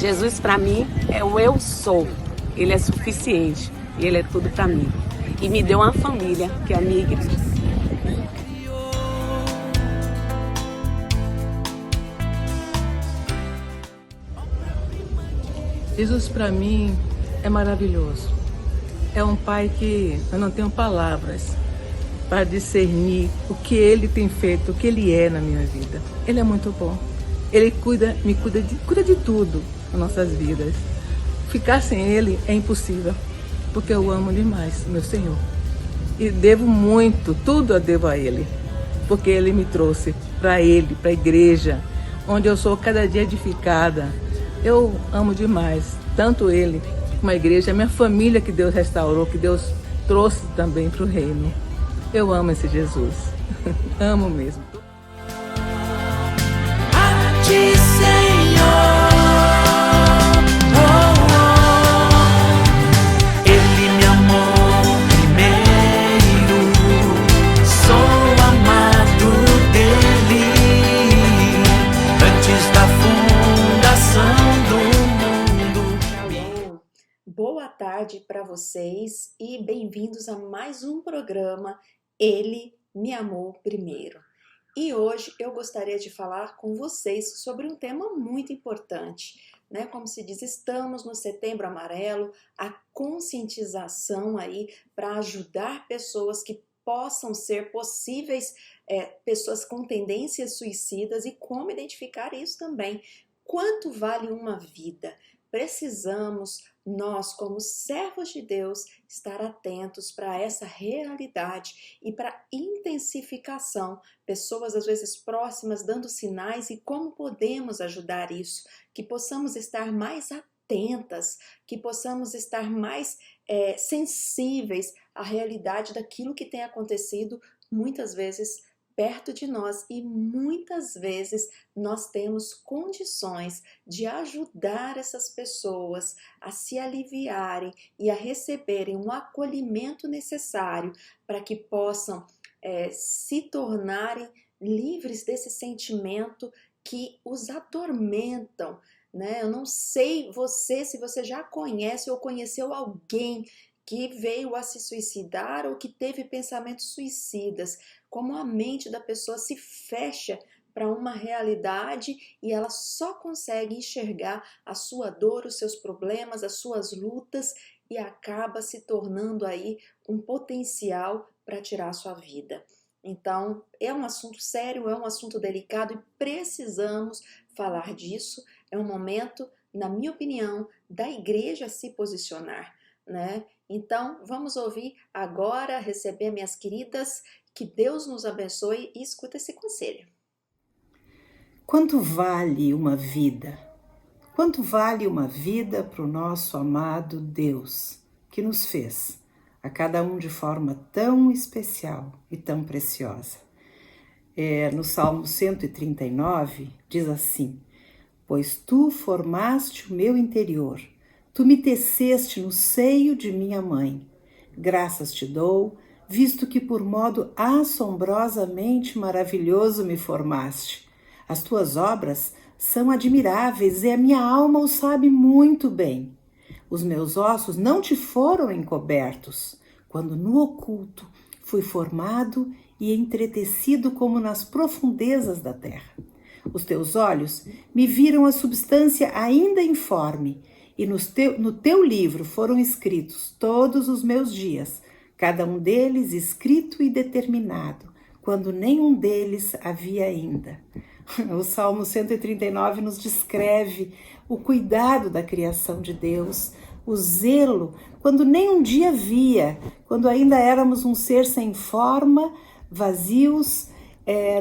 Jesus para mim é o eu sou. Ele é suficiente e ele é tudo para mim. E me deu uma família, que é a minha igreja. Jesus para mim é maravilhoso. É um pai que eu não tenho palavras para discernir o que ele tem feito, o que ele é na minha vida. Ele é muito bom. Ele cuida de tudo nas nossas vidas. Ficar sem ele é impossível, porque eu amo demais meu Senhor. E devo muito, tudo eu devo a ele, porque ele me trouxe para ele, para a igreja, onde eu sou cada dia edificada. Eu amo demais, tanto ele como a igreja, a minha família que Deus restaurou, que Deus trouxe também para o reino. Eu amo esse Jesus, amo mesmo. A ti, Senhor, Ele me amou primeiro, sou amado dele, antes da fundação do mundo. Alô, boa tarde para vocês e bem-vindos a mais um programa Ele me amou primeiro. E hoje eu gostaria de falar com vocês sobre um tema muito importante, né? Como se diz, estamos no Setembro Amarelo, a conscientização aí para ajudar pessoas que possam ser possíveis pessoas com tendências suicidas e como identificar isso também. Quanto vale uma vida? Precisamos, nós como servos de Deus, estar atentos para essa realidade e para a intensificação. Pessoas às vezes próximas dando sinais e como podemos ajudar isso. Que possamos estar mais atentas, que possamos estar mais sensíveis à realidade daquilo que tem acontecido muitas vezes perto de nós e muitas vezes nós temos condições de ajudar essas pessoas a se aliviarem e a receberem um acolhimento necessário para que possam se tornarem livres desse sentimento que os atormentam, né? Eu não sei se você já conhece ou conheceu alguém que veio a se suicidar ou que teve pensamentos suicidas, como a mente da pessoa se fecha para uma realidade e ela só consegue enxergar a sua dor, os seus problemas, as suas lutas e acaba se tornando aí um potencial para tirar a sua vida. Então, é um assunto sério, é um assunto delicado e precisamos falar disso. É um momento, na minha opinião, da igreja se posicionar, né? Então, vamos ouvir agora, receber minhas queridas, que Deus nos abençoe e escuta esse conselho. Quanto vale uma vida? Quanto vale uma vida para o nosso amado Deus, que nos fez, a cada um de forma tão especial e tão preciosa? No Salmo 139, diz assim: pois tu formaste o meu interior, tu me teceste no seio de minha mãe. Graças te dou, visto que por modo assombrosamente maravilhoso me formaste. As tuas obras são admiráveis e a minha alma o sabe muito bem. Os meus ossos não te foram encobertos, quando no oculto fui formado e entretecido como nas profundezas da terra. Os teus olhos me viram a substância ainda informe, e no teu livro foram escritos todos os meus dias, cada um deles escrito e determinado, quando nenhum deles havia ainda. O Salmo 139 nos descreve o cuidado da criação de Deus, o zelo, quando nem um dia havia, quando ainda éramos um ser sem forma, vazios,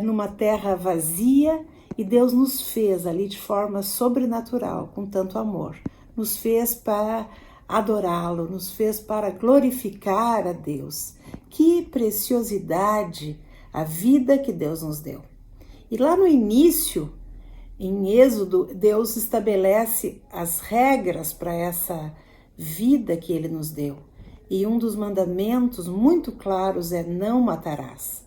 numa terra vazia, e Deus nos fez ali de forma sobrenatural, com tanto amor. Nos fez para adorá-lo, nos fez para glorificar a Deus. Que preciosidade a vida que Deus nos deu. E lá no início, em Êxodo, Deus estabelece as regras para essa vida que Ele nos deu. E um dos mandamentos muito claros é: não matarás.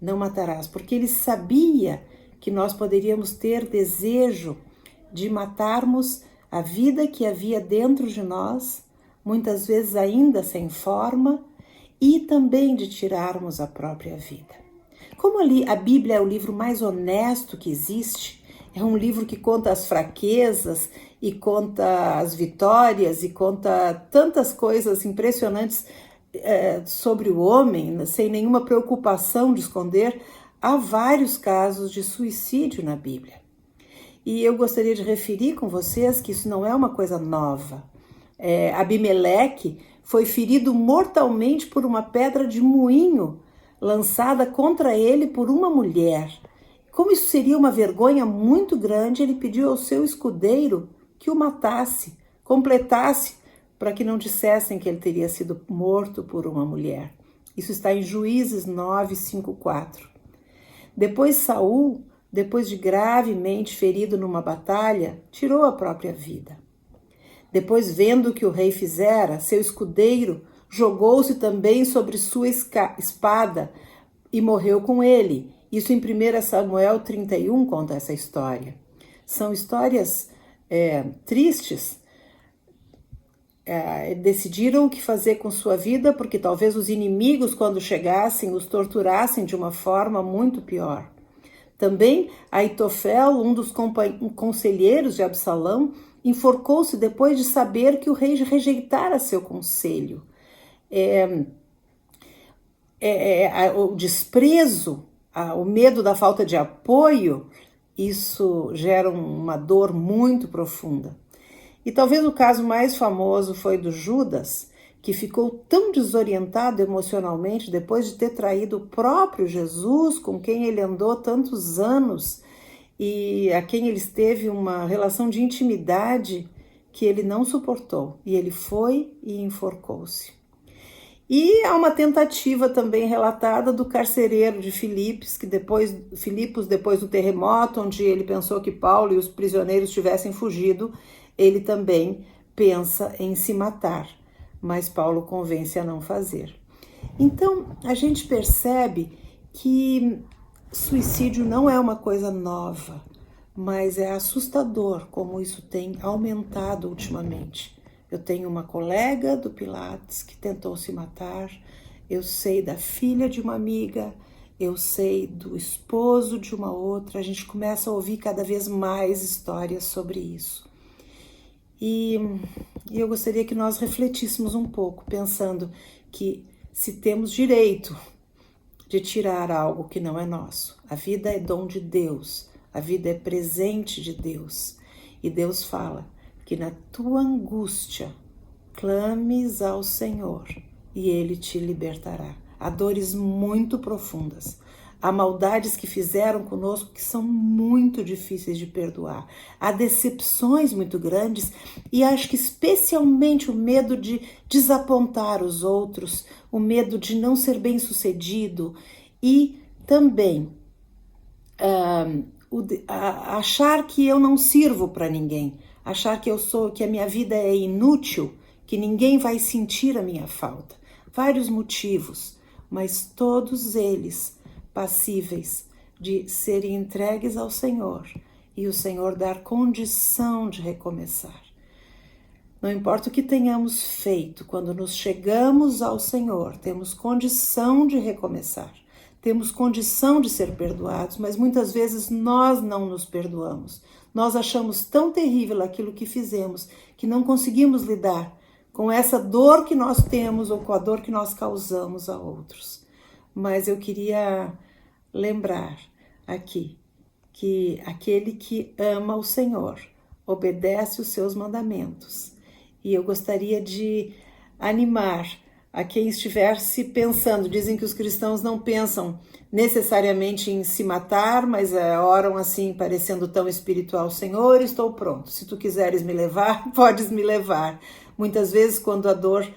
Não matarás, porque Ele sabia que nós poderíamos ter desejo de matarmos a vida que havia dentro de nós, muitas vezes ainda sem forma, e também de tirarmos a própria vida. Como a Bíblia é o livro mais honesto que existe, é um livro que conta as fraquezas e conta as vitórias e conta tantas coisas impressionantes sobre o homem, sem nenhuma preocupação de esconder, há vários casos de suicídio na Bíblia. E eu gostaria de referir com vocês que isso não é uma coisa nova. Abimeleque foi ferido mortalmente por uma pedra de moinho lançada contra ele por uma mulher. Como isso seria uma vergonha muito grande, ele pediu ao seu escudeiro que o matasse, completasse, para que não dissessem que ele teria sido morto por uma mulher. Isso está em Juízes 9, 5, 4. Depois Saul, depois de gravemente ferido numa batalha, tirou a própria vida. Depois, vendo o que o rei fizera, seu escudeiro jogou-se também sobre sua espada e morreu com ele. Isso em 1 Samuel 31 conta essa história. São histórias tristes. Decidiram o que fazer com sua vida, porque talvez os inimigos, quando chegassem, os torturassem de uma forma muito pior. Também Aitofel, um dos conselheiros de Absalão, enforcou-se depois de saber que o rei rejeitara seu conselho. O desprezo, o medo da falta de apoio, isso gera uma dor muito profunda. E talvez o caso mais famoso foi do Judas, que ficou tão desorientado emocionalmente depois de ter traído o próprio Jesus, com quem ele andou tantos anos e a quem ele teve uma relação de intimidade, que ele não suportou. E ele foi e enforcou-se. E há uma tentativa também relatada do carcereiro de Filipos, depois do terremoto, onde ele pensou que Paulo e os prisioneiros tivessem fugido, ele também pensa em se matar, mas Paulo convence a não fazer. Então, a gente percebe que suicídio não é uma coisa nova, mas é assustador como isso tem aumentado ultimamente. Eu tenho uma colega do Pilates que tentou se matar, eu sei da filha de uma amiga, eu sei do esposo de uma outra, a gente começa a ouvir cada vez mais histórias sobre isso. E eu gostaria que nós refletíssemos um pouco, pensando que se temos direito de tirar algo que não é nosso, a vida é dom de Deus, a vida é presente de Deus. E Deus fala que na tua angústia clames ao Senhor e Ele te libertará. Há dores muito profundas, há maldades que fizeram conosco que são muito difíceis de perdoar, há decepções muito grandes e acho que especialmente o medo de desapontar os outros, o medo de não ser bem-sucedido e também achar que eu não sirvo para ninguém, achar que a minha vida é inútil, que ninguém vai sentir a minha falta. Vários motivos, mas todos eles passíveis de serem entregues ao Senhor e o Senhor dar condição de recomeçar. Não importa o que tenhamos feito, quando nos chegamos ao Senhor, temos condição de recomeçar, temos condição de ser perdoados, mas muitas vezes nós não nos perdoamos. Nós achamos tão terrível aquilo que fizemos que não conseguimos lidar com essa dor que nós temos ou com a dor que nós causamos a outros. Mas eu queria lembrar aqui que aquele que ama o Senhor obedece os seus mandamentos. E eu gostaria de animar a quem estiver se pensando. Dizem que os cristãos não pensam necessariamente em se matar, mas oram assim, parecendo tão espiritual. Senhor, estou pronto. Se tu quiseres me levar, podes me levar. Muitas vezes, quando a dor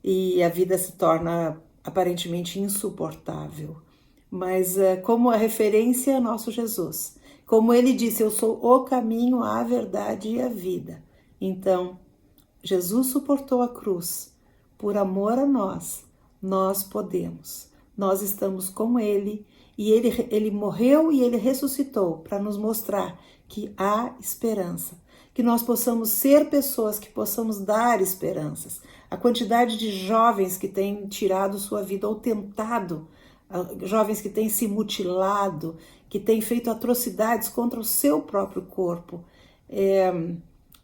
e a vida se torna aparentemente insuportável. Mas como a referência é nosso Jesus. Como ele disse, eu sou o caminho, a verdade e a vida. Então, Jesus suportou a cruz. Por amor a nós, nós podemos. Nós estamos com ele e ele morreu e ele ressuscitou para nos mostrar que há esperança, que nós possamos ser pessoas que possamos dar esperanças. A quantidade de jovens que têm tirado sua vida ou tentado, jovens que têm se mutilado, que têm feito atrocidades contra o seu próprio corpo.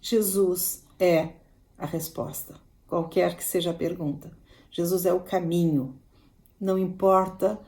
Jesus é a resposta, qualquer que seja a pergunta. Jesus é o caminho. Não importa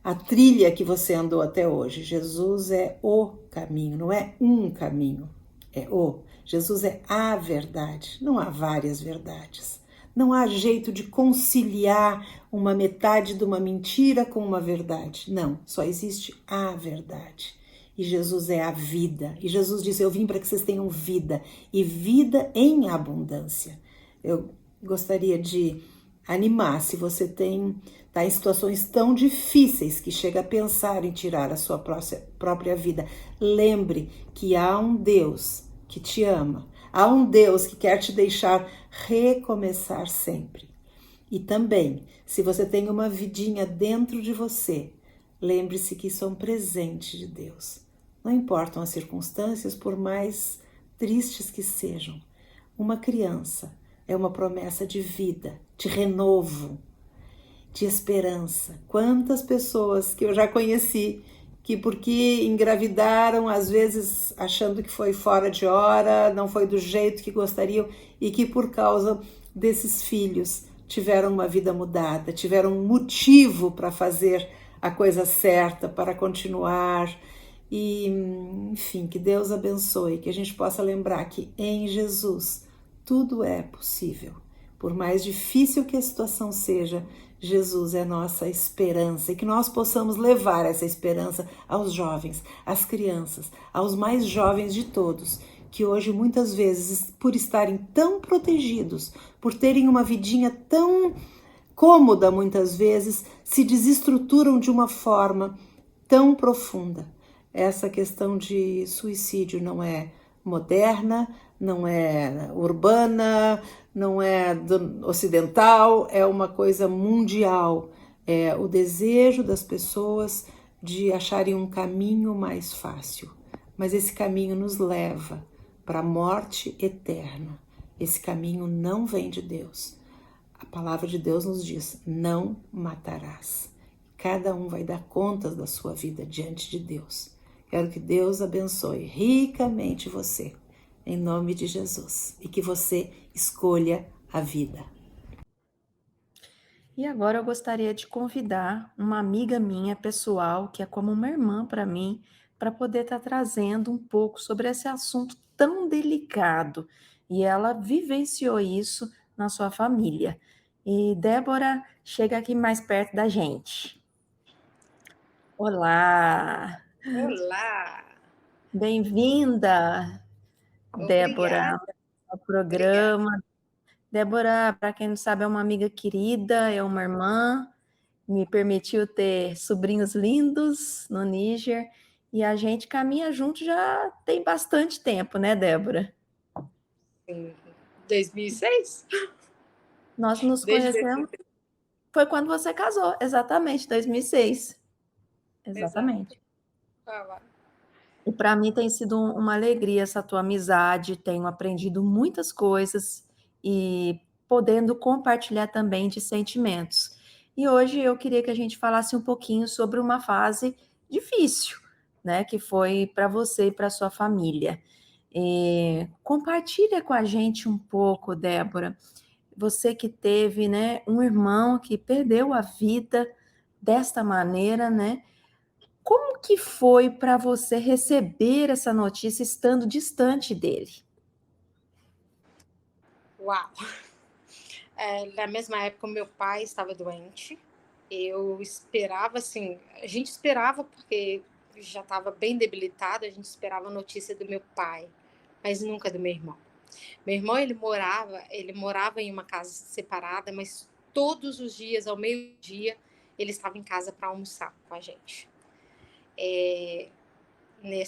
a trilha que você andou até hoje, Jesus é o caminho, não é um caminho, é o. Jesus é a verdade, não há várias verdades. Não há jeito de conciliar uma metade de uma mentira com uma verdade. Não, só existe a verdade. E Jesus é a vida. E Jesus disse, eu vim para que vocês tenham vida, e vida em abundância. Eu gostaria de animar, se você está em situações tão difíceis que chega a pensar em tirar a sua própria vida, lembre que há um Deus que te ama, há um Deus que quer te deixar recomeçar sempre. E também, se você tem uma vidinha dentro de você, lembre-se que isso é um presente de Deus. Não importam as circunstâncias, por mais tristes que sejam. Uma criança é uma promessa de vida, de renovo, de esperança. Quantas pessoas que eu já conheci que porque engravidaram, às vezes achando que foi fora de hora, não foi do jeito que gostariam, e que por causa desses filhos tiveram uma vida mudada, tiveram um motivo para fazer a coisa certa, para continuar. E, enfim, que Deus abençoe, que a gente possa lembrar que em Jesus tudo é possível. Por mais difícil que a situação seja, Jesus é nossa esperança, e que nós possamos levar essa esperança aos jovens, às crianças, aos mais jovens de todos, que hoje muitas vezes, por estarem tão protegidos, por terem uma vidinha tão cômoda muitas vezes, se desestruturam de uma forma tão profunda. Essa questão de suicídio não é moderna, não é urbana, não é ocidental, é uma coisa mundial. É o desejo das pessoas de acharem um caminho mais fácil. Mas esse caminho nos leva para a morte eterna. Esse caminho não vem de Deus. A palavra de Deus nos diz, não matarás. Cada um vai dar contas da sua vida diante de Deus. Quero que Deus abençoe ricamente você, em nome de Jesus, e que você escolha a vida. E agora eu gostaria de convidar uma amiga minha pessoal, que é como uma irmã para mim, para poder estar trazendo um pouco sobre esse assunto tão delicado. E ela vivenciou isso na sua família. E Débora, chega aqui mais perto da gente. Olá! Olá! Bem-vinda, Débora, Obrigada, ao obrigada. programa. Débora, para quem não sabe, é uma amiga querida, é uma irmã, me permitiu ter sobrinhos lindos no Níger, e a gente caminha junto já tem bastante tempo, né, Débora? Em 2006? Nós nos Desde conhecemos, 2006. foi quando você casou, exatamente, 2006. Exato. Exatamente. Ah, lá. E para mim tem sido uma alegria essa tua amizade, tenho aprendido muitas coisas e podendo compartilhar também de sentimentos. E hoje eu queria que a gente falasse um pouquinho sobre uma fase difícil, né, que foi para você e para sua família. Compartilha com a gente um pouco, Débora, você que teve, né, um irmão que perdeu a vida desta maneira, né? Como que foi para você receber essa notícia estando distante dele? Uau! Na mesma época, o meu pai estava doente. Eu esperava, assim, a gente esperava porque já estava bem debilitado, a gente esperava a notícia do meu pai, mas nunca do meu irmão. Meu irmão, ele morava em uma casa separada, mas todos os dias, ao meio-dia, ele estava em casa para almoçar com a gente.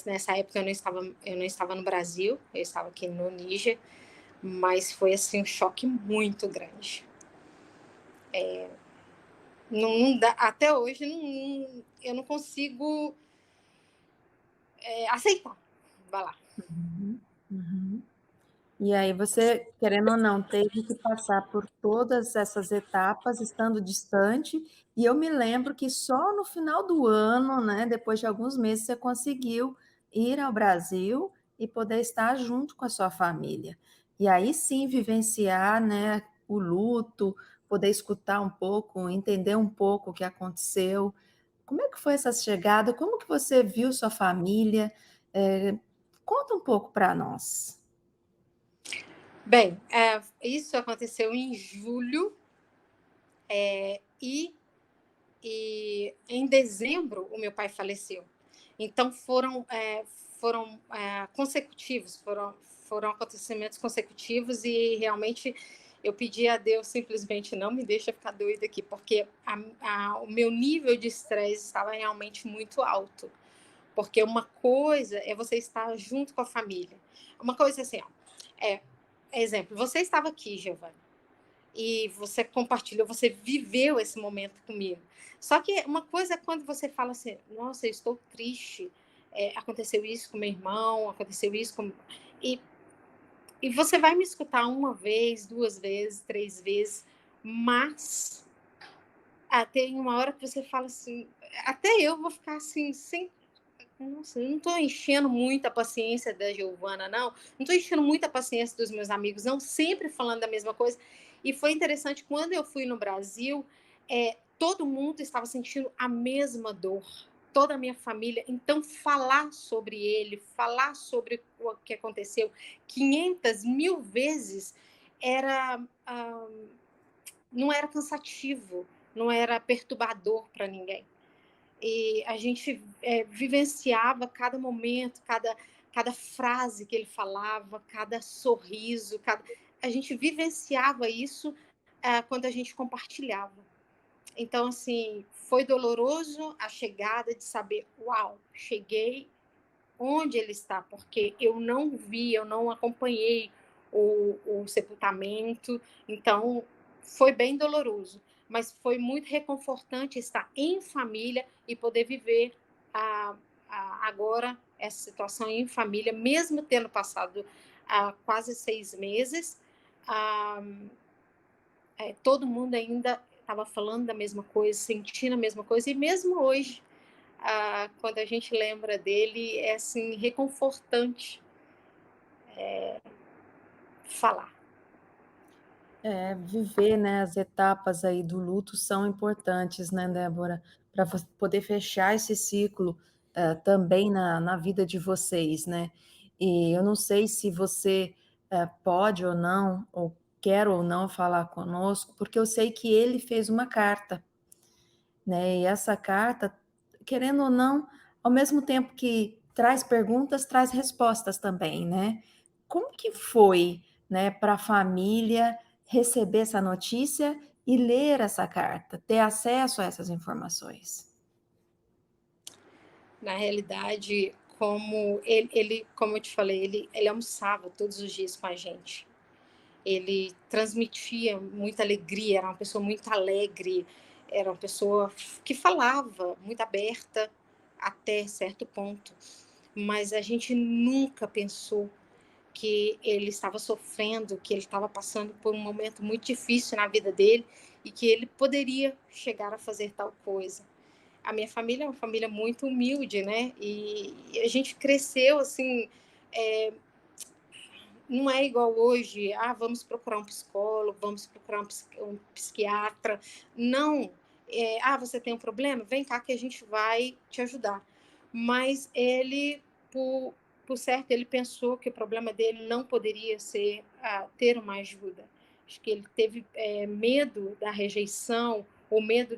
Nessa época eu não estava no Brasil, eu estava aqui no Níger, mas foi assim um choque muito grande. Não dá, até hoje eu não consigo aceitar. Vai lá. Uhum. E aí você, querendo ou não, teve que passar por todas essas etapas estando distante, e eu me lembro que só no final do ano, né, depois de alguns meses, você conseguiu ir ao Brasil e poder estar junto com a sua família. E aí sim vivenciar, né, o luto, poder escutar um pouco, entender um pouco o que aconteceu. Como é que foi essa chegada? Como que você viu sua família? Conta um pouco para nós. Bem, isso aconteceu em julho, e, em dezembro o meu pai faleceu. Então foram consecutivos, foram acontecimentos consecutivos, e realmente eu pedi a Deus simplesmente não me deixa ficar doida aqui, porque o meu nível de estresse estava realmente muito alto. Porque uma coisa é você estar junto com a família. Uma coisa assim, ó, é, exemplo, você estava aqui, Giovana, e você compartilhou, você viveu esse momento comigo. Só que uma coisa é quando você fala assim, nossa, eu estou triste, aconteceu isso com meu irmão, aconteceu isso com... E, e você vai me escutar uma vez, duas vezes, três vezes, mas tem uma hora que você fala assim, até eu vou ficar assim, sem... Nossa, eu não estou enchendo muita paciência da Giovana, não. Não estou enchendo muita paciência dos meus amigos, não. Sempre falando da mesma coisa. E foi interessante, quando eu fui no Brasil, todo mundo estava sentindo a mesma dor. Toda a minha família. Então, falar sobre ele, falar sobre o que aconteceu 500 mil vezes, era, não era cansativo, não era perturbador para ninguém. E a gente vivenciava cada momento, cada frase que ele falava, cada sorriso, a gente vivenciava isso quando a gente compartilhava. Então, assim, foi doloroso a chegada de saber, uau, cheguei onde ele está, porque eu não vi, eu não acompanhei o sepultamento, então foi bem doloroso, mas foi muito reconfortante estar em família e poder viver agora essa situação em família, mesmo tendo passado quase 6 meses. ah, Todo mundo ainda estava falando da mesma coisa, sentindo a mesma coisa, e mesmo hoje, quando a gente lembra dele, é assim, reconfortante falar. Viver, né, as etapas aí do luto são importantes, né, Débora, para poder fechar esse ciclo também na vida de vocês, né? E eu não sei se você pode ou não, ou quer ou não falar conosco, porque eu sei que ele fez uma carta, né? E essa carta, querendo ou não, ao mesmo tempo que traz perguntas, traz respostas também, né? Como que foi, né, para a família receber essa notícia e ler essa carta, ter acesso a essas informações? Na realidade, como eu te falei, ele almoçava todos os dias com a gente. Ele transmitia muita alegria, era uma pessoa muito alegre, era uma pessoa que falava, muito aberta até certo ponto. Mas a gente nunca pensou que ele estava sofrendo, que ele estava passando por um momento muito difícil na vida dele e que ele poderia chegar a fazer tal coisa. A minha família é uma família muito humilde, né? E a gente cresceu assim, não é igual hoje, vamos procurar um psicólogo, vamos procurar um psiquiatra. Não, você tem um problema? Vem cá que a gente vai te ajudar. Mas ele, por certo, ele pensou que o problema dele não poderia ser ter uma ajuda. Acho que ele teve medo da rejeição, ou medo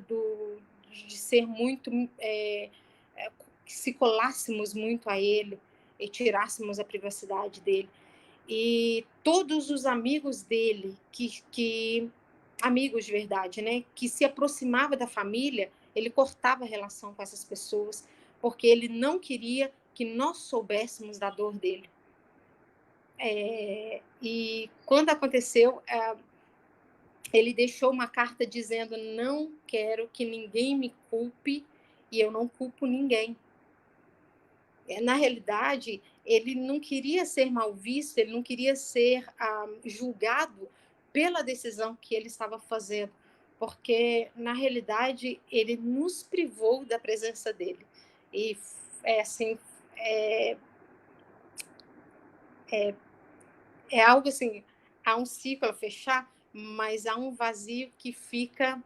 de ser muito... se colássemos muito a ele e tirássemos a privacidade dele. E todos os amigos dele, amigos de verdade, né, que se aproximava da família, ele cortava a relação com essas pessoas, porque ele não queria que nós soubéssemos da dor dele. E quando aconteceu, ele deixou uma carta dizendo: não quero que ninguém me culpe e eu não culpo ninguém. Na realidade, ele não queria ser mal visto, ele não queria ser julgado pela decisão que ele estava fazendo, porque, na realidade, ele nos privou da presença dele. E é assim, é, é algo assim, há um ciclo a fechar, mas há um vazio que fica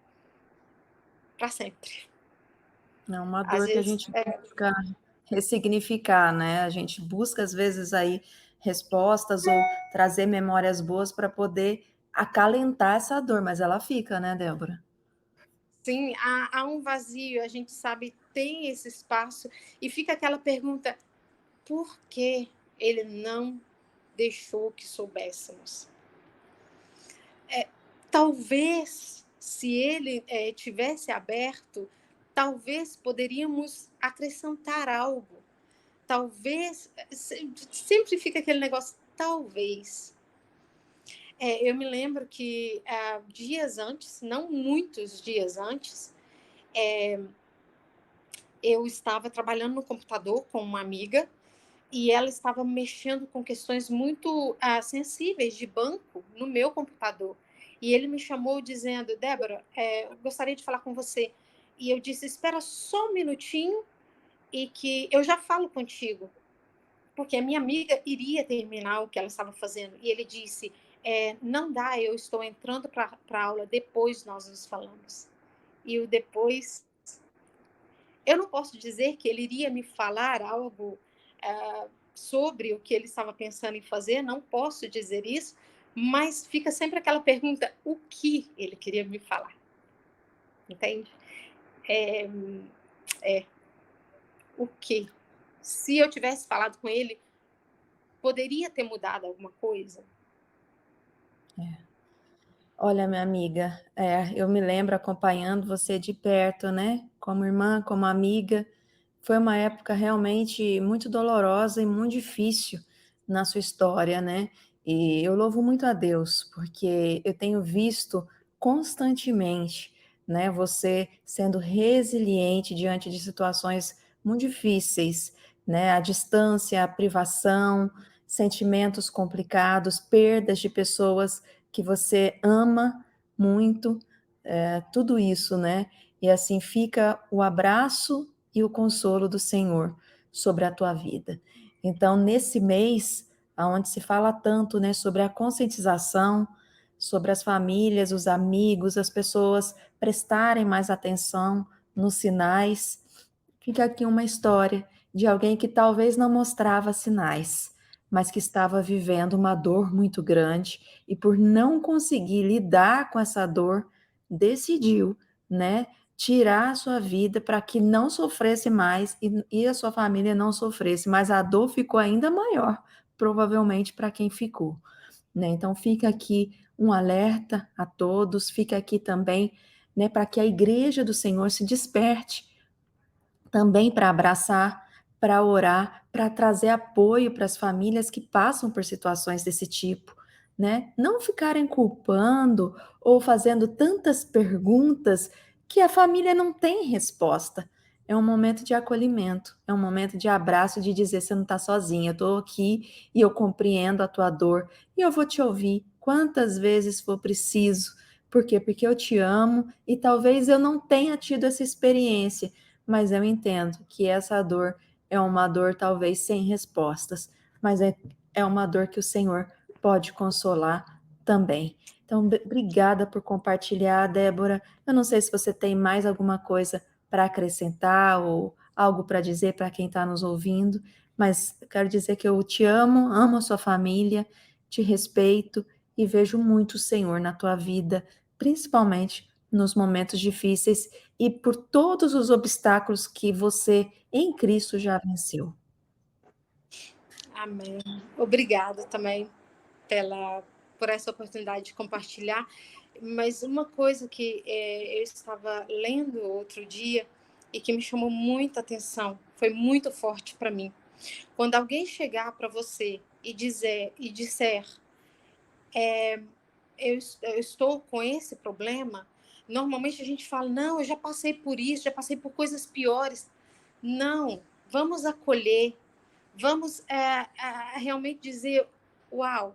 para sempre. É uma Às dor que a vezes, gente busca ressignificar, né? A gente busca, às vezes, aí respostas ou trazer memórias boas para poder acalentar essa dor, mas ela fica, né, Débora? sim, há um vazio, a gente sabe, tem esse espaço, e fica aquela pergunta: por que ele não deixou que soubéssemos? Talvez, se ele tivesse aberto, talvez poderíamos acrescentar algo. Talvez, sempre fica aquele negócio, talvez. Eu me lembro que dias antes, não muitos dias antes, eu estava trabalhando no computador com uma amiga e ela estava mexendo com questões muito sensíveis de banco no meu computador. E ele me chamou dizendo: Débora, eu gostaria de falar com você. E eu disse: espera só um minutinho e que eu já falo contigo. Porque a minha amiga iria terminar o que ela estava fazendo. E ele disse: não dá, eu estou entrando para a aula, depois nós nos falamos. E o depois, eu não posso dizer que ele iria me falar algo sobre o que ele estava pensando em fazer, não posso dizer isso, mas fica sempre aquela pergunta: o que ele queria me falar? Entende? O que? Se eu tivesse falado com ele, poderia ter mudado alguma coisa? Olha, minha amiga, eu me lembro acompanhando você de perto, né? Como irmã, como amiga. Foi uma época realmente muito dolorosa e muito difícil na sua história, né? E eu louvo muito a Deus, porque eu tenho visto constantemente, né, você sendo resiliente diante de situações muito difíceis, né? A distância, a privação, sentimentos complicados, perdas de pessoas que você ama muito, tudo isso, né? E assim fica o abraço e o consolo do Senhor sobre a tua vida. Então, nesse mês, onde se fala tanto, né, sobre a conscientização, sobre as famílias, os amigos, as pessoas prestarem mais atenção nos sinais, fica aqui uma história de alguém que talvez não mostrava sinais, mas que estava vivendo uma dor muito grande e por não conseguir lidar com essa dor, decidiu, né, tirar a sua vida para que não sofresse mais e a sua família não sofresse, mas a dor ficou ainda maior, provavelmente para quem ficou, né? Então fica aqui um alerta a todos, fica aqui também, né, para que a igreja do Senhor se desperte também para abraçar, para orar, para trazer apoio para as famílias que passam por situações desse tipo, né? Não ficarem culpando ou fazendo tantas perguntas que a família não tem resposta. É um momento de acolhimento, é um momento de abraço, de dizer: você não está sozinha, eu estou aqui e eu compreendo a tua dor e eu vou te ouvir quantas vezes for preciso. Por quê? Porque eu te amo e talvez eu não tenha tido essa experiência, mas eu entendo que essa dor é uma dor talvez sem respostas, mas é uma dor que o Senhor pode consolar também. Então, obrigada por compartilhar, Débora. Eu não sei se você tem mais alguma coisa para acrescentar ou algo para dizer para quem está nos ouvindo, mas eu quero dizer que eu te amo, amo a sua família, te respeito e vejo muito o Senhor na tua vida, principalmente nos momentos difíceis e por todos os obstáculos que você em Cristo já venceu. Amém. Obrigada também por essa oportunidade de compartilhar. Mas uma coisa que eu estava lendo outro dia e que me chamou muita atenção, foi muito forte para mim. Quando alguém chegar para você e disser, eu estou com esse problema, normalmente a gente fala: não, eu já passei por isso, já passei por coisas piores. Não, vamos acolher, Vamos realmente dizer, uau,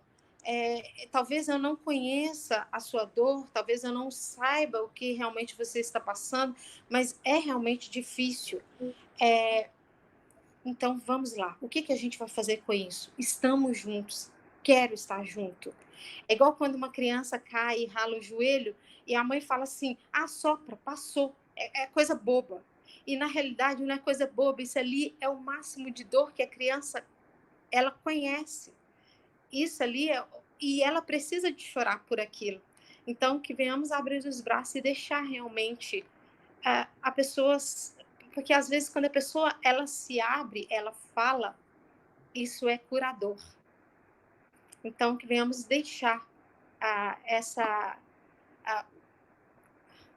talvez eu não conheça a sua dor, talvez eu não saiba o que realmente você está passando, mas é realmente difícil. Então, vamos lá. O que a gente vai fazer com isso? Estamos juntos. Quero estar junto. É igual quando uma criança cai e rala o joelho e a mãe fala assim, sopra, passou. É coisa boba. E, na realidade, não é coisa boba. Isso ali é o máximo de dor que a criança ela conhece. Isso ali e ela precisa de chorar por aquilo. Então, que venhamos abrir os braços e deixar realmente a pessoa... Porque, às vezes, quando a pessoa ela se abre, ela fala, isso é curador. Então, que venhamos deixar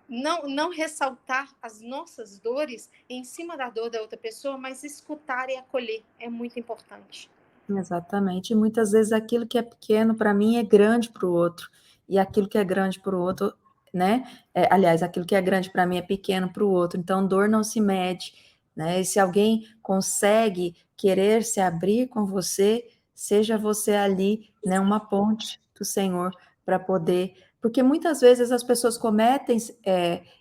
não ressaltar as nossas dores em cima da dor da outra pessoa, mas escutar e acolher. É muito importante. Exatamente. E muitas vezes aquilo que é pequeno para mim é grande para o outro. E aquilo que é grande para o outro, né? Aliás, aquilo que é grande para mim é pequeno para o outro. Então, dor não se mede, né? E se alguém consegue querer se abrir com você, seja você ali, né, uma ponte do Senhor para poder... Porque muitas vezes as pessoas cometem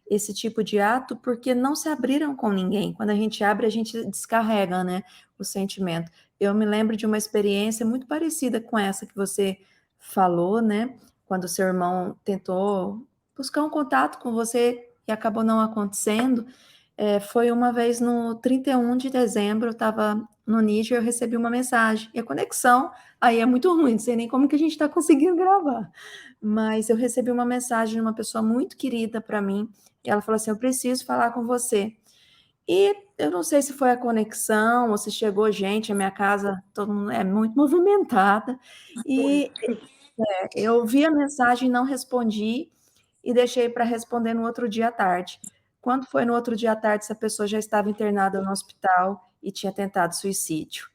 esse tipo de ato porque não se abriram com ninguém. Quando a gente abre, a gente descarrega, né, o sentimento. Eu me lembro de uma experiência muito parecida com essa que você falou, né? Quando seu irmão tentou buscar um contato com você e acabou não acontecendo. Foi uma vez no 31 de dezembro, eu estava no Níger, eu recebi uma mensagem. E a conexão aí é muito ruim, não sei nem como que a gente está conseguindo gravar. Mas eu recebi uma mensagem de uma pessoa muito querida para mim. E ela falou assim, eu preciso falar com você. E eu não sei se foi a conexão ou se chegou gente, a minha casa todo mundo é muito movimentada, e eu vi a mensagem, não respondi e deixei para responder no outro dia à tarde. Quando foi no outro dia à tarde, essa pessoa já estava internada no hospital e tinha tentado suicídio.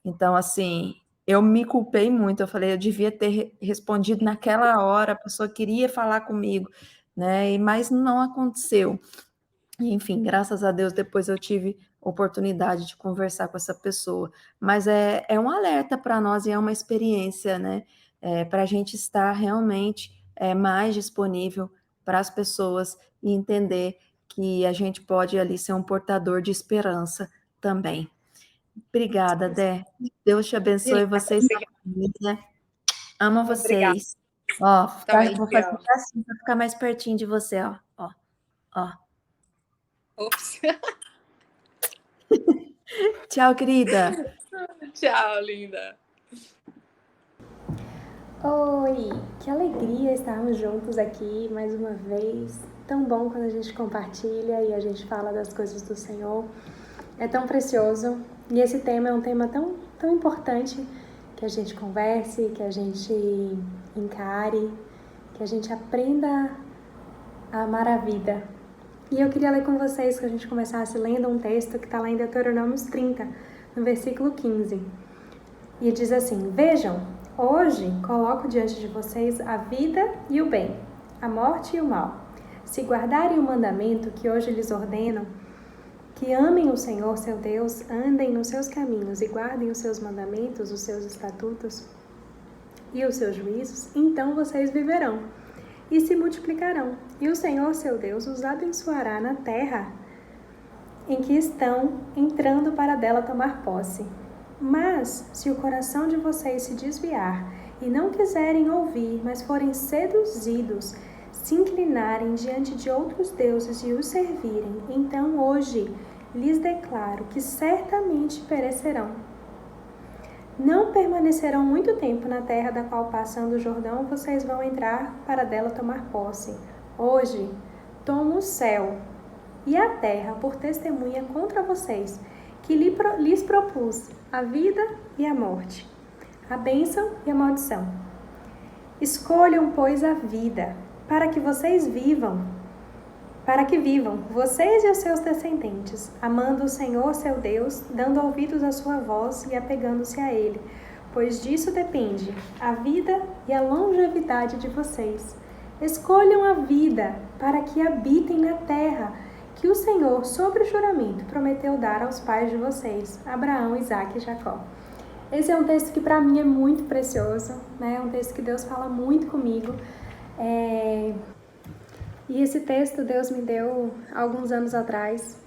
Então, assim, eu me culpei muito, eu falei, eu devia ter respondido naquela hora, a pessoa queria falar comigo, né? Mas não aconteceu. Enfim, graças a Deus, depois eu tive oportunidade de conversar com essa pessoa. Mas é um alerta para nós e é uma experiência, né? Para a gente estar realmente mais disponível para as pessoas e entender que a gente pode ali ser um portador de esperança também. Obrigada, Dé. Deus te abençoe, vocês são família. Amo vocês. Ó, vou fazer assim para ficar mais pertinho de você, ó. Ó. Ops. Tchau, querida. Tchau, linda. Oi, que alegria estarmos juntos aqui mais uma vez. Tão bom quando a gente compartilha e a gente fala das coisas do Senhor. É tão precioso. E esse tema é um tema tão, tão importante que a gente converse, que a gente encare, que a gente aprenda a amar a vida. E eu queria ler com vocês que a gente começasse lendo um texto que está lá em Deuteronômio 30, no versículo 15. E diz assim, vejam, hoje coloco diante de vocês a vida e o bem, a morte e o mal. Se guardarem o mandamento que hoje lhes ordeno, que amem o Senhor, seu Deus, andem nos seus caminhos e guardem os seus mandamentos, os seus estatutos e os seus juízos, então vocês viverão e se multiplicarão. E o Senhor, seu Deus, os abençoará na terra em que estão entrando para dela tomar posse. Mas, se o coração de vocês se desviar e não quiserem ouvir, mas forem seduzidos, se inclinarem diante de outros deuses e os servirem, então hoje lhes declaro que certamente perecerão. Não permanecerão muito tempo na terra da qual, passando o Jordão, vocês vão entrar para dela tomar posse. Hoje tomo o céu e a terra por testemunha contra vocês, que lhes propus a vida e a morte, a bênção e a maldição. Escolham, pois, a vida, para que vivam, vocês e os seus descendentes, amando o Senhor, seu Deus, dando ouvidos à sua voz e apegando-se a Ele, pois disso depende a vida e a longevidade de vocês. Escolham a vida para que habitem na terra, que que o Senhor, sobre juramento, prometeu dar aos pais de vocês, Abraão, Isaque e Jacó. Esse é um texto que para mim é muito precioso, né? É um texto que Deus fala muito comigo. E esse texto Deus me deu alguns anos atrás,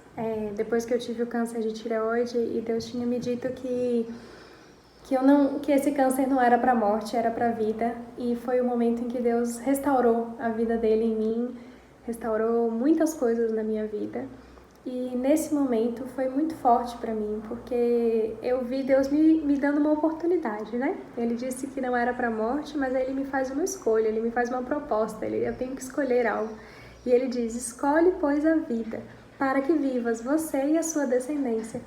depois que eu tive o câncer de tireoide, e Deus tinha me dito que esse câncer não era para a morte, era para a vida. E foi o momento em que Deus restaurou a vida dele em mim, restaurou muitas coisas na minha vida. E nesse momento foi muito forte para mim, porque eu vi Deus me dando uma oportunidade, né? Ele disse que não era para a morte, mas aí Ele me faz uma escolha, Ele me faz uma proposta, eu tenho que escolher algo. E Ele diz: escolhe, pois, a vida, para que vivas você e a sua descendência,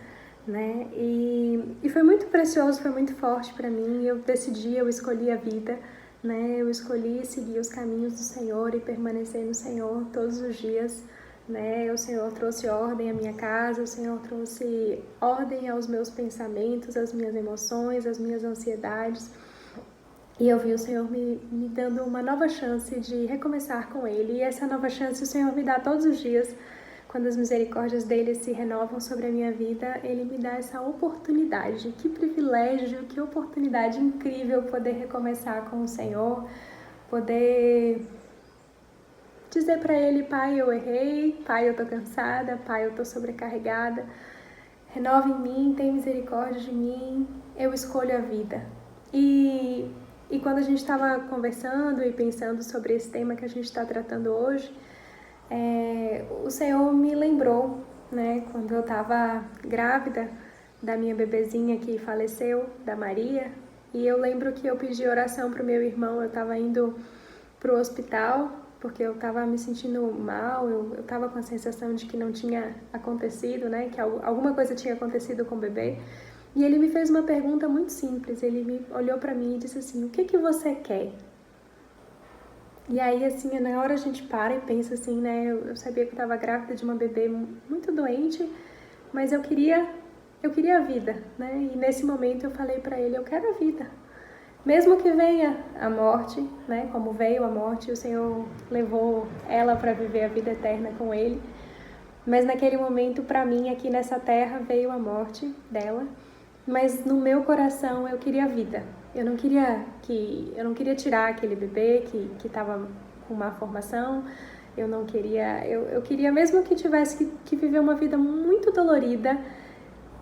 né? E foi muito precioso, foi muito forte para mim. Eu decidi, eu escolhi a vida, né? Eu escolhi seguir os caminhos do Senhor e permanecer no Senhor todos os dias, né? O Senhor trouxe ordem à minha casa, o Senhor trouxe ordem aos meus pensamentos, às minhas emoções, às minhas ansiedades. E eu vi o Senhor me dando uma nova chance de recomeçar com Ele. E essa nova chance o Senhor me dá todos os dias. Quando as misericórdias dele se renovam sobre a minha vida, Ele me dá essa oportunidade. Que privilégio, que oportunidade incrível poder recomeçar com o Senhor, poder dizer para Ele: Pai, eu errei, Pai, eu tô cansada, Pai, eu tô sobrecarregada, renova em mim, tem misericórdia de mim, eu escolho a vida. E quando a gente estava conversando e pensando sobre esse tema que a gente está tratando hoje, o Senhor me lembrou, né, quando eu estava grávida da minha bebezinha que faleceu, da Maria, e eu lembro que eu pedi oração para o meu irmão. Eu estava indo para o hospital porque eu estava me sentindo mal, eu estava com a sensação de que não tinha acontecido, né, que alguma coisa tinha acontecido com o bebê. E ele me fez uma pergunta muito simples. Ele me olhou para mim e disse assim: o que você quer? E aí, assim, na hora a gente para e pensa assim, né? Eu sabia que eu estava grávida de uma bebê muito doente, mas eu queria a vida, né? E nesse momento eu falei para ele: eu quero a vida. Mesmo que venha a morte, né? Como veio a morte, o Senhor levou ela para viver a vida eterna com Ele. Mas naquele momento, para mim, aqui nessa terra, veio a morte dela. Mas no meu coração eu queria a vida. Eu não queria tirar aquele bebê que estava com má formação. Eu queria mesmo que tivesse que viver uma vida muito dolorida,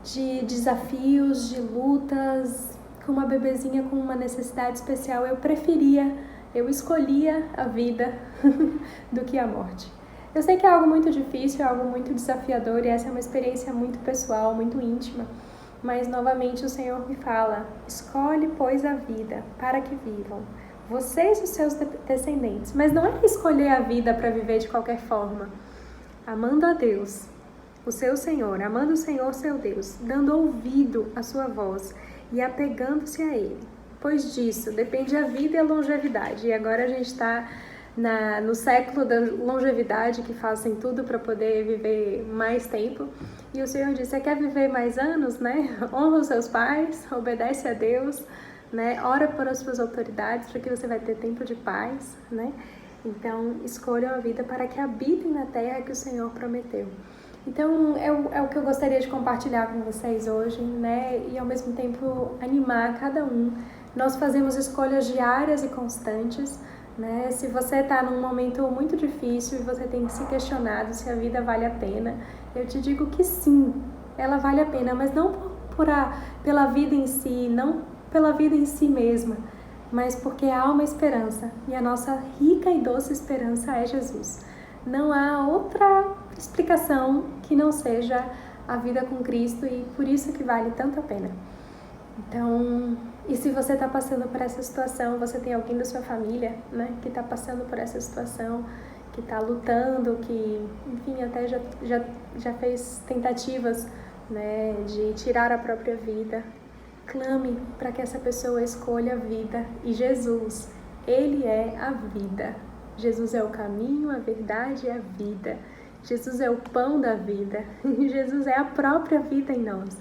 de desafios, de lutas, com uma bebezinha com uma necessidade especial. Eu escolhia a vida do que a morte. Eu sei que é algo muito difícil, é algo muito desafiador, e essa é uma experiência muito pessoal, muito íntima. Mas, novamente, o Senhor me fala: escolhe, pois, a vida, para que vivam vocês e os seus descendentes. Mas não é escolher a vida para viver de qualquer forma. Amando a Deus, o seu Senhor, amando o Senhor, seu Deus, dando ouvido à sua voz e apegando-se a Ele. Pois disso depende a vida e a longevidade. E agora a gente está no século da longevidade, que fazem tudo para poder viver mais tempo. E o Senhor diz: você quer viver mais anos, né? Honra os seus pais, obedece a Deus, né? Ora por as suas autoridades, porque você vai ter tempo de paz, né? Então, escolham a vida para que habitem na terra que o Senhor prometeu. Então, é o que eu gostaria de compartilhar com vocês hoje, né? E ao mesmo tempo animar cada um. Nós fazemos escolhas diárias e constantes, né? Se você está num momento muito difícil e você tem se questionado se a vida vale a pena, eu te digo que sim, ela vale a pena, mas não pela vida em si, não pela vida em si mesma, mas porque há uma esperança, e a nossa rica e doce esperança é Jesus. Não há outra explicação que não seja a vida com Cristo, e por isso que vale tanto a pena. Então, e se você está passando por essa situação, você tem alguém da sua família, né, que está passando por essa situação, que está lutando, que, enfim, até já fez tentativas, né, de tirar a própria vida, clame para que essa pessoa escolha a vida. E Jesus, Ele é a vida. Jesus é o caminho, a verdade e a vida. Jesus é o pão da vida. Jesus é a própria vida em nós.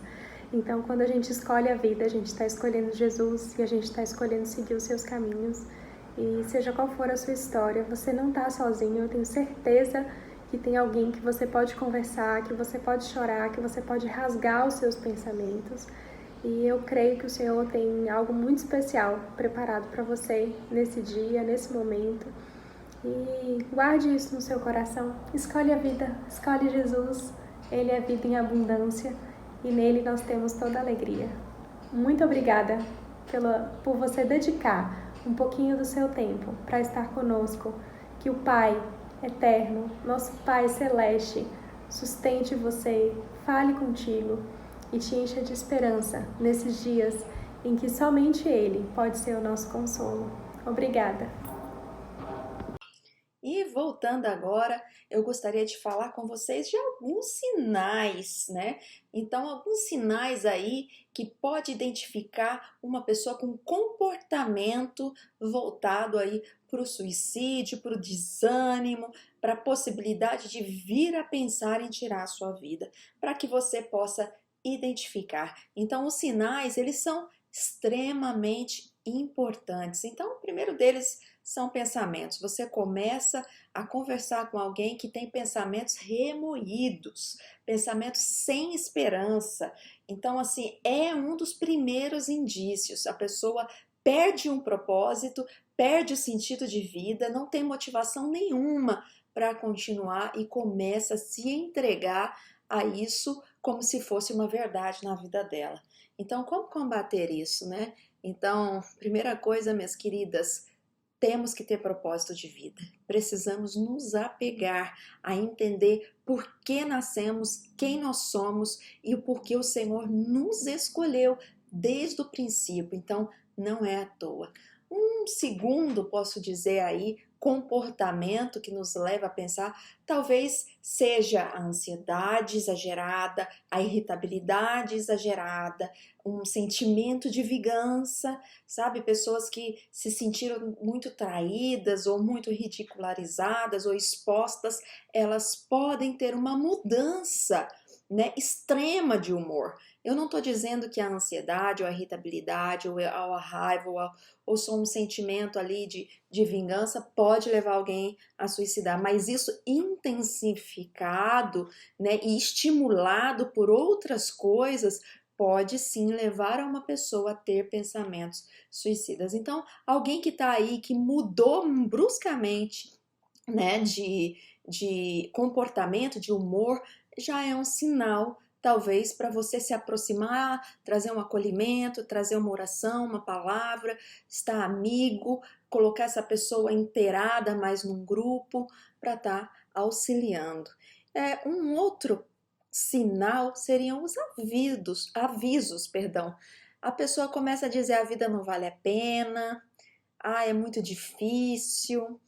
Então, quando a gente escolhe a vida, a gente está escolhendo Jesus e a gente está escolhendo seguir os seus caminhos. E seja qual for a sua história, você não está sozinho. Eu tenho certeza que tem alguém que você pode conversar, que você pode chorar, que você pode rasgar os seus pensamentos. E eu creio que o Senhor tem algo muito especial preparado para você nesse dia, nesse momento. E guarde isso no seu coração. Escolhe a vida, escolhe Jesus. Ele é vida em abundância e nele nós temos toda a alegria. Muito obrigada por você dedicar um pouquinho do seu tempo para estar conosco. Que o Pai eterno, nosso Pai celeste, sustente você, fale contigo e te encha de esperança nesses dias em que somente Ele pode ser o nosso consolo. Obrigada. E voltando agora, eu gostaria de falar com vocês de alguns sinais, né? Então, alguns sinais aí que pode identificar uma pessoa com comportamento voltado aí para o suicídio, para o desânimo, para a possibilidade de vir a pensar em tirar a sua vida, para que você possa identificar. Então, os sinais, eles são extremamente importantes. Então, o primeiro deles são pensamentos. Você começa a conversar com alguém que tem pensamentos remoídos, pensamentos sem esperança. Então, assim, é um dos primeiros indícios. A pessoa perde um propósito, perde o sentido de vida, não tem motivação nenhuma para continuar e começa a se entregar a isso como se fosse uma verdade na vida dela. Então, como combater isso, né? Então, primeira coisa, minhas queridas, temos que ter propósito de vida. Precisamos nos apegar a entender por que nascemos, quem nós somos e o porquê o Senhor nos escolheu desde o princípio. Então, não é à toa. Um segundo, posso dizer aí, comportamento que nos leva a pensar, talvez seja a ansiedade exagerada, a irritabilidade exagerada, um sentimento de vingança, sabe? Pessoas que se sentiram muito traídas ou muito ridicularizadas ou expostas, elas podem ter uma mudança, né, extrema de humor. Eu não estou dizendo que a ansiedade, ou a irritabilidade, ou a raiva, ou só um sentimento ali de vingança pode levar alguém a suicidar, mas isso intensificado, né, e estimulado por outras coisas pode sim levar a uma pessoa a ter pensamentos suicidas. Então, alguém que está aí, que mudou bruscamente, né, de comportamento, de humor, já é um sinal, talvez, para você se aproximar, trazer um acolhimento, trazer uma oração, uma palavra, estar amigo, colocar essa pessoa inteirada mais num grupo para estar auxiliando. Um outro sinal seriam os avisos. A pessoa começa a dizer: a vida não vale a pena, é muito difícil,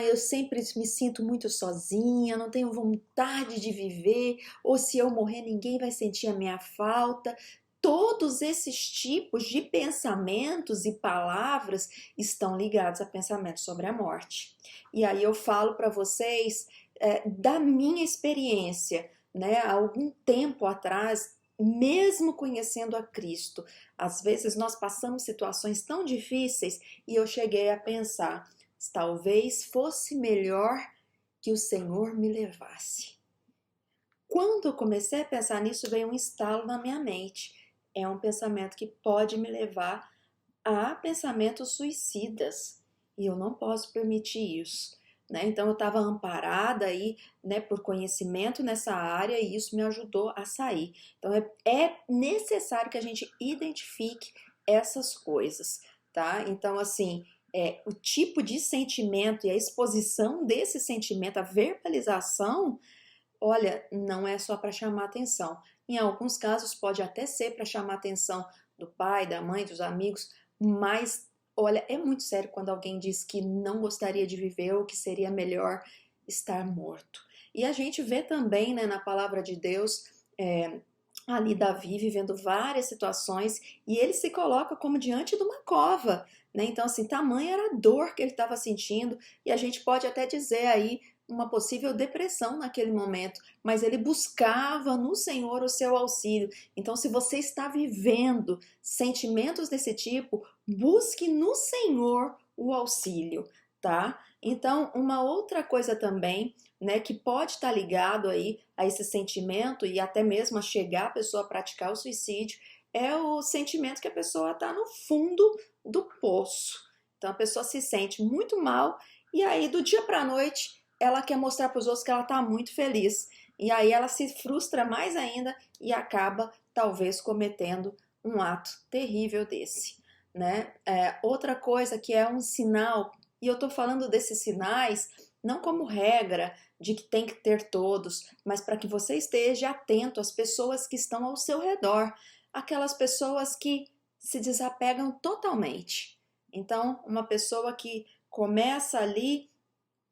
eu sempre me sinto muito sozinha, não tenho vontade de viver, ou se eu morrer ninguém vai sentir a minha falta. Todos esses tipos de pensamentos e palavras estão ligados a pensamentos sobre a morte. E aí eu falo para vocês da minha experiência, né? Há algum tempo atrás, mesmo conhecendo a Cristo, às vezes nós passamos situações tão difíceis e eu cheguei a pensar: talvez fosse melhor que o Senhor me levasse. Quando eu comecei a pensar nisso, veio um estalo na minha mente. É um pensamento que pode me levar a pensamentos suicidas e eu não posso permitir isso, né? Então eu estava amparada aí, né, por conhecimento nessa área e isso me ajudou a sair. Então é necessário que a gente identifique essas coisas, tá? Então assim, o tipo de sentimento e a exposição desse sentimento, a verbalização, olha, não é só para chamar atenção. Em alguns casos pode até ser para chamar atenção do pai, da mãe, dos amigos, mas olha, é muito sério quando alguém diz que não gostaria de viver ou que seria melhor estar morto. E a gente vê também, né, na palavra de Deus, ali Davi vivendo várias situações e ele se coloca como diante de uma cova, né? Então assim, tamanha era a dor que ele estava sentindo e a gente pode até dizer aí uma possível depressão naquele momento, mas ele buscava no Senhor o seu auxílio. Então se você está vivendo sentimentos desse tipo, busque no Senhor o auxílio, tá? Então, uma outra coisa também, né, que pode estar ligado aí a esse sentimento e até mesmo a chegar a pessoa a praticar o suicídio, é o sentimento que a pessoa está no fundo do poço. Então, a pessoa se sente muito mal e aí, do dia para a noite, ela quer mostrar para os outros que ela está muito feliz. E aí ela se frustra mais ainda e acaba, talvez, cometendo um ato terrível desse, né? Outra coisa que é um sinal, e eu tô falando desses sinais não como regra de que tem que ter todos, mas para que você esteja atento às pessoas que estão ao seu redor, aquelas pessoas que se desapegam totalmente. Então, uma pessoa que começa ali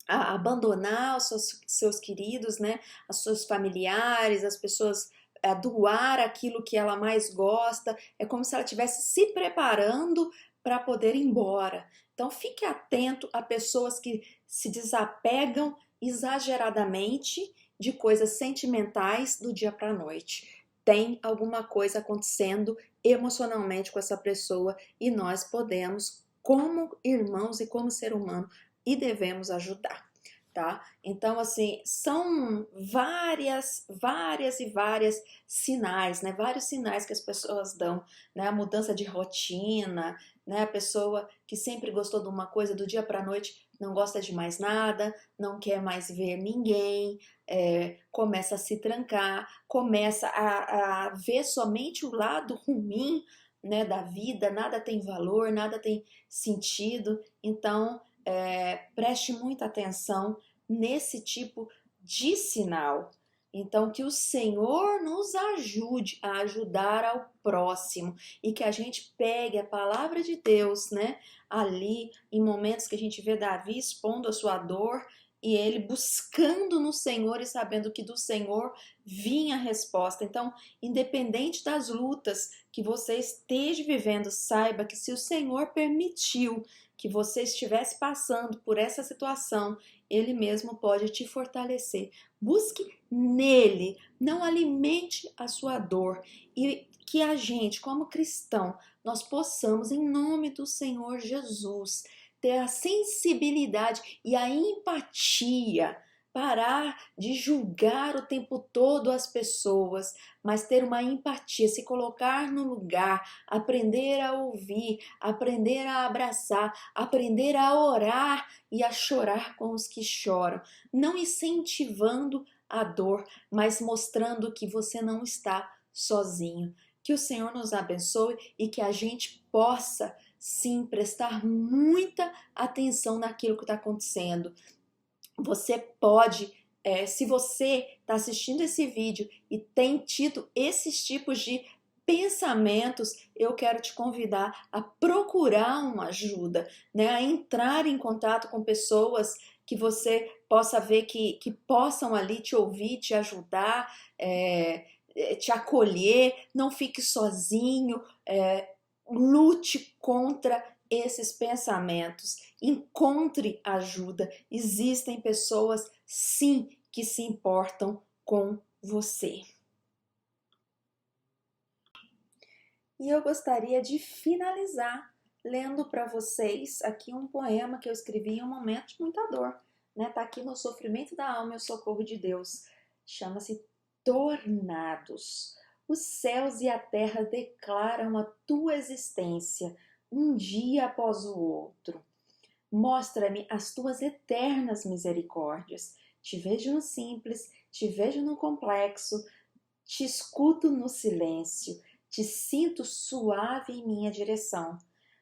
a abandonar os seus queridos, né, os seus familiares, as pessoas, a doar aquilo que ela mais gosta, é como se ela estivesse se preparando para poder ir embora. Então fique atento a pessoas que se desapegam exageradamente de coisas sentimentais do dia para a noite. Tem alguma coisa acontecendo emocionalmente com essa pessoa e nós podemos, como irmãos e como ser humano, e devemos ajudar, tá? Então, assim, são várias sinais, né? Vários sinais que as pessoas dão, né? A mudança de rotina, né? A pessoa que sempre gostou de uma coisa, do dia para a noite não gosta de mais nada, não quer mais ver ninguém, começa a se trancar, começa a ver somente o lado ruim, né, da vida, nada tem valor, nada tem sentido. Então, preste muita atenção nesse tipo de sinal. Então, que o Senhor nos ajude a ajudar ao próximo e que a gente pegue a palavra de Deus, né, ali em momentos que a gente vê Davi expondo a sua dor e ele buscando no Senhor e sabendo que do Senhor vinha a resposta. Então, independente das lutas que você esteja vivendo, saiba que se o Senhor permitiu que você estivesse passando por essa situação, Ele mesmo pode te fortalecer. Busque nele, não alimente a sua dor. E que a gente, como cristão, nós possamos, em nome do Senhor Jesus, ter a sensibilidade e a empatia, parar de julgar o tempo todo as pessoas, mas ter uma empatia, se colocar no lugar, aprender a ouvir, aprender a abraçar, aprender a orar e a chorar com os que choram, não incentivando a dor, mas mostrando que você não está sozinho. Que o Senhor nos abençoe e que a gente possa sim prestar muita atenção naquilo que está acontecendo. Você pode, se você está assistindo esse vídeo e tem tido esses tipos de pensamentos, eu quero te convidar a procurar uma ajuda, né? A entrar em contato com pessoas que você possa ver que possam ali te ouvir, te ajudar, te acolher, não fique sozinho, lute contra esses pensamentos, encontre ajuda. Existem pessoas, sim, que se importam com você. E eu gostaria de finalizar lendo para vocês aqui um poema que eu escrevi em um momento de muita dor, né? Tá aqui no Sofrimento da Alma e o Socorro de Deus. Chama-se Tornados. Os céus e a terra declaram a tua existência, um dia após o outro. Mostra-me as tuas eternas misericórdias. Te vejo no simples, te vejo no complexo, te escuto no silêncio, te sinto suave em minha direção.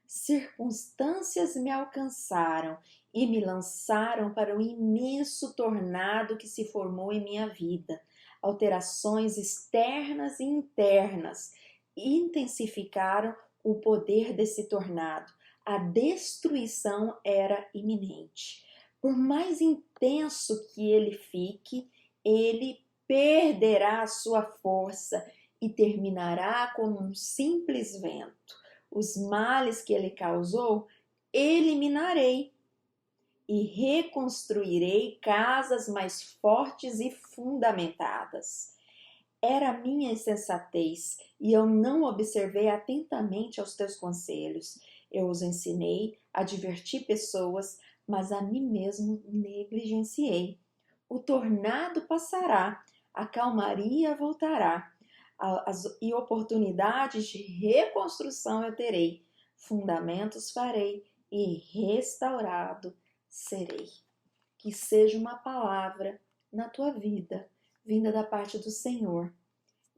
Circunstâncias me alcançaram e me lançaram para o imenso tornado que se formou em minha vida. Alterações externas e internas intensificaram o poder desse tornado. A destruição era iminente. Por mais intenso que ele fique, ele perderá a sua força e terminará como um simples vento. Os males que ele causou, eliminarei e reconstruirei casas mais fortes e fundamentadas. Era minha insensatez e eu não observei atentamente aos teus conselhos. Eu os ensinei, adverti pessoas, mas a mim mesmo negligenciei. O tornado passará, a calmaria voltará, e oportunidades de reconstrução eu terei, fundamentos farei e restaurado serei. Que seja uma palavra na tua vida, vinda da parte do Senhor,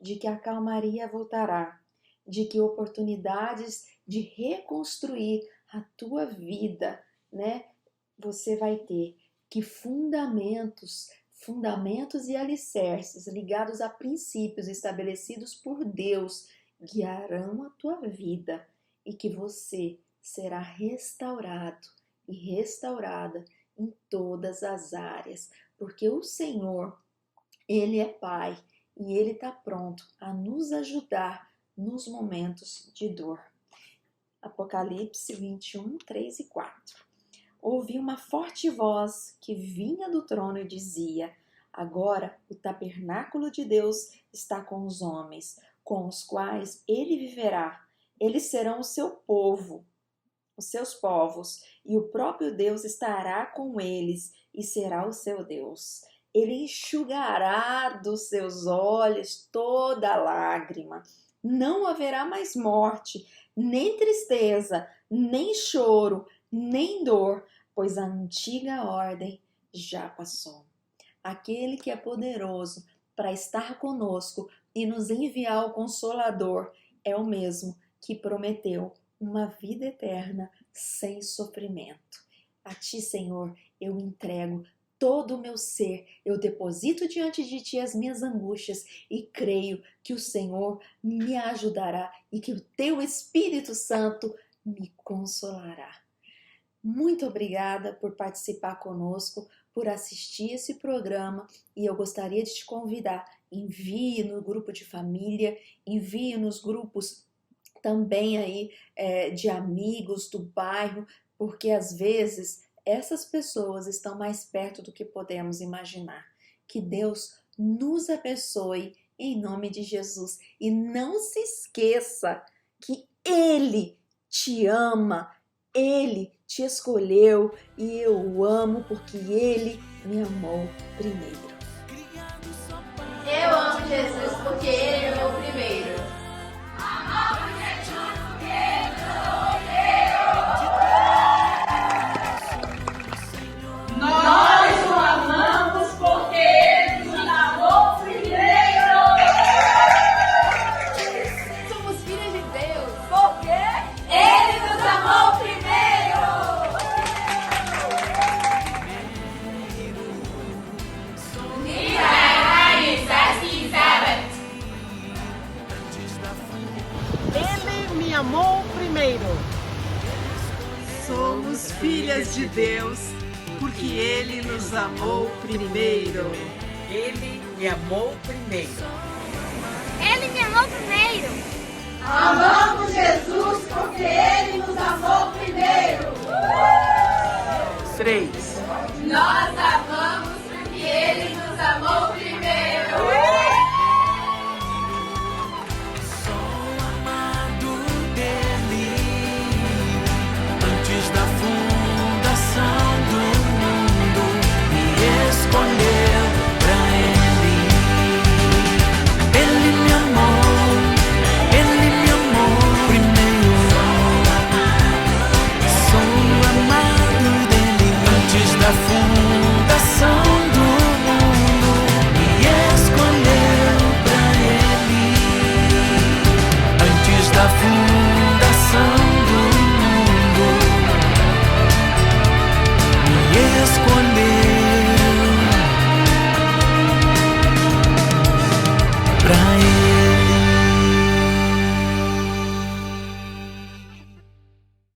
de que a calmaria voltará, de que oportunidades de reconstruir a tua vida, né, você vai ter, que fundamentos e alicerces ligados a princípios estabelecidos por Deus guiarão a tua vida e que você será restaurado e restaurada em todas as áreas, porque o Senhor, Ele é Pai e Ele está pronto a nos ajudar nos momentos de dor. Apocalipse 21, 3 e 4. Ouvi uma forte voz que vinha do trono e dizia: agora o tabernáculo de Deus está com os homens, com os quais ele viverá. Eles serão o seu povo, os seus povos, e o próprio Deus estará com eles e será o seu Deus. Ele enxugará dos seus olhos toda lágrima. Não haverá mais morte, nem tristeza, nem choro, nem dor, pois a antiga ordem já passou. Aquele que é poderoso para estar conosco e nos enviar o Consolador é o mesmo que prometeu uma vida eterna sem sofrimento. A ti, Senhor, eu entrego todo o meu ser, eu deposito diante de ti as minhas angústias e creio que o Senhor me ajudará e que o teu Espírito Santo me consolará. Muito obrigada por participar conosco, por assistir esse programa, e eu gostaria de te convidar, envie no grupo de família, envie nos grupos também aí de amigos do bairro, porque às vezes essas pessoas estão mais perto do que podemos imaginar. Que Deus nos abençoe em nome de Jesus, e não se esqueça que Ele te ama, Ele te escolheu e eu o amo porque Ele me amou primeiro. Eu amo Jesus porque Ele é o meu primeiro. Nós o amamos porque Ele nos amou primeiro. Somos filhos de Deus porque Ele nos amou primeiro. Ele me amou primeiro. Somos filhas de Deus porque Ele nos amou primeiro. Ele me amou primeiro. Ele me amou primeiro. Amamos Jesus porque Ele nos amou primeiro. 3. Nós amamos porque Ele nos amou primeiro. Sou amado dele antes da fundação do mundo. Me escolheu pra ele. Ele me amou primeiro. Sou amado dele antes da fundação do mundo. Me escolheu pra ele antes da fundação do mundo. Me escolheu pra ele.